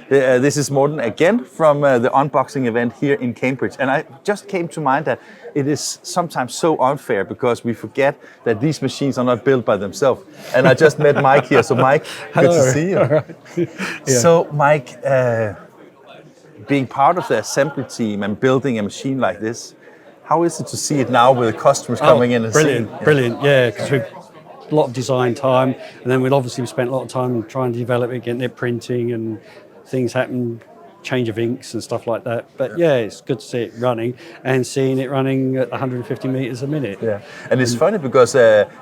This is Morten again from the unboxing event here in Cambridge. And I just came to mind that it is sometimes so unfair because we forget that these machines are not built by themselves. And I just met Mike here. So Mike, good to see you. Yeah. So Mike, being part of the assembly team and building a machine like this, how is it to see it now with the customers coming in and brilliant, seeing? brilliant, yeah, because we've a lot of design time, and then we've obviously spent a lot of time trying to develop it, getting it printing, and things happen, change of inks and stuff like that. But yeah, it's good to see it running and seeing it running at 150 meters a minute. Yeah, and it's funny because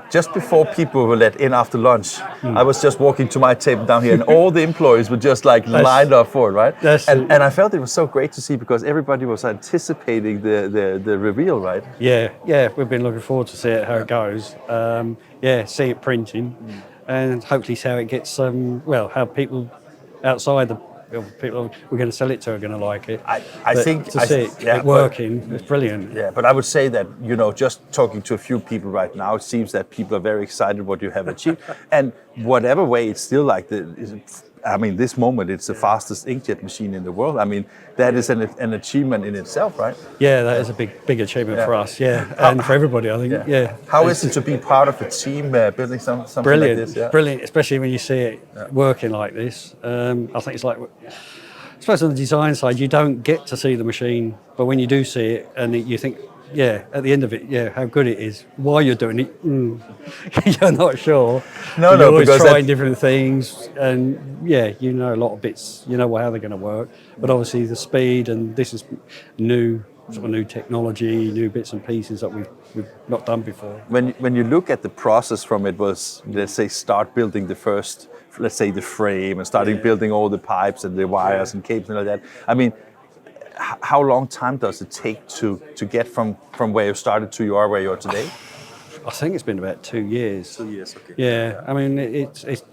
just before people were let in after lunch, I was just walking to my table down here, and all the employees were just like lined up for it, right? And I felt it was so great to see because everybody was anticipating the reveal, right? Yeah, we've been looking forward to see it, how it goes. See it printing, and hopefully see how it gets. How people outside the people we're going to sell it to are going to like it. I think to see it working, it's brilliant. Yeah, but I would say that, you know, just talking to a few people right now, it seems that people are very excited what you have achieved. And whatever way, it's still like this moment, it's the fastest inkjet machine in the world. I mean, that is an achievement in itself, right? Yeah, that is a big achievement for us. Yeah, and for everybody, I think. Yeah. How is it to be part of a team building something brilliant, like this? Yeah? Brilliant, especially when you see it working like this. I think it's like, I suppose on the design side, you don't get to see the machine, but when you do see it, and you think, at the end of it, how good it is. Why you're doing it, you're not sure. No, you're always because trying different things, and you know a lot of bits. You know how they're going to work, but obviously the speed, and this is new technology, new bits and pieces that we've not done before. When you look at the process from it was, let's say, start building the first, let's say, the frame and starting building all the pipes and the wires and cables and all that. I mean, how long time does it take to get from where you started to where you are today? I think it's been about 2 years. 2 years, okay. Yeah, I mean, it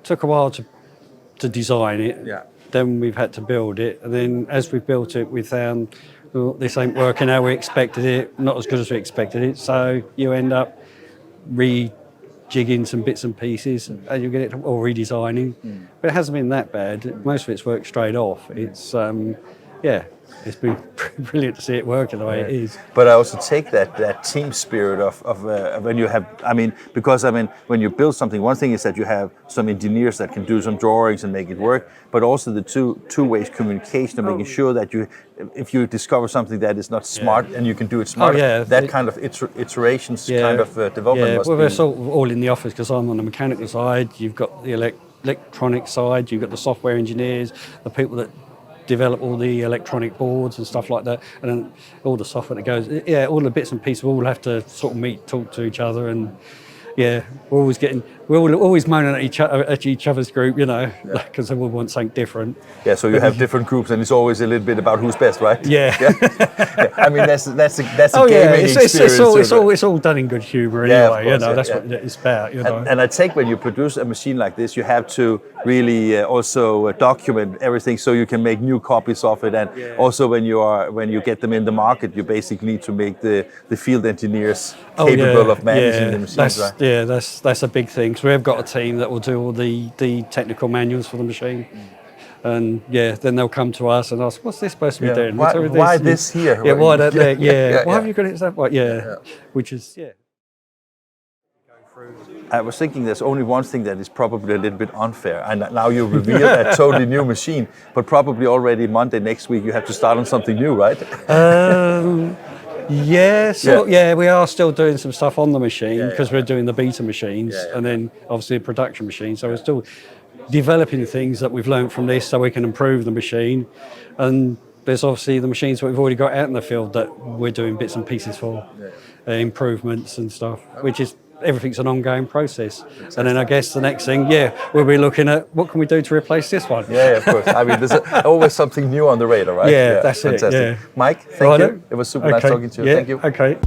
took a while to design it. Yeah. Then we've had to build it. And then as we built it, we found, well, this ain't working how we expected it, not as good as we expected it. So you end up rejigging some bits and pieces and you get it all redesigning. But it hasn't been that bad. Most of it's worked straight off. It's, it's been brilliant to see it working the way it is. But I also take that team spirit of when you have, because when you build something, one thing is that you have some engineers that can do some drawings and make it work, but also the two-way communication of making sure that if you discover something that is not smart and you can do it smart, that kind of iterations kind of development must be. We're sort of all in the office because I'm on the mechanical side, you've got the electronic side, you've got the software engineers, the people that develop all the electronic boards and stuff like that, and then all the software that goes. All the bits and pieces we all have to sort of meet, talk to each other, and we're always moaning at each other's group, because we want something different. Yeah, so you have different groups, and it's always a little bit about who's best, right? Yeah. I mean, that's a gaming experience. It's all done in good humour anyway. That's what it's about. And I take when you produce a machine like this, you have to really also document everything so you can make new copies of it, and also when you get them in the market, you basically need to make the field engineers capable of managing the machines, right? Yeah, that's a big thing. So we've got a team that will do all the technical manuals for the machine. And then they'll come to us and ask, what's this supposed to be doing? Why this here? Yeah, why that there? Why have you got it that way? Which is, I was thinking there's only one thing that is probably a little bit unfair, and now you reveal a totally new machine, but probably already Monday next week you have to start on something new, right? We are still doing some stuff on the machine because we're doing the beta machines and then obviously a production machine. So we're still developing things that we've learned from this so we can improve the machine. And there's obviously the machines that we've already got out in the field that we're doing bits and pieces for, improvements and stuff, which is everything's an ongoing process. And then I guess the next thing, we'll be looking at what can we do to replace this one. Yeah, of course. I mean, there's always something new on the radar, right? Yeah, that's fantastic. Mike, thank you. It was super nice talking to you. Thank you. Okay.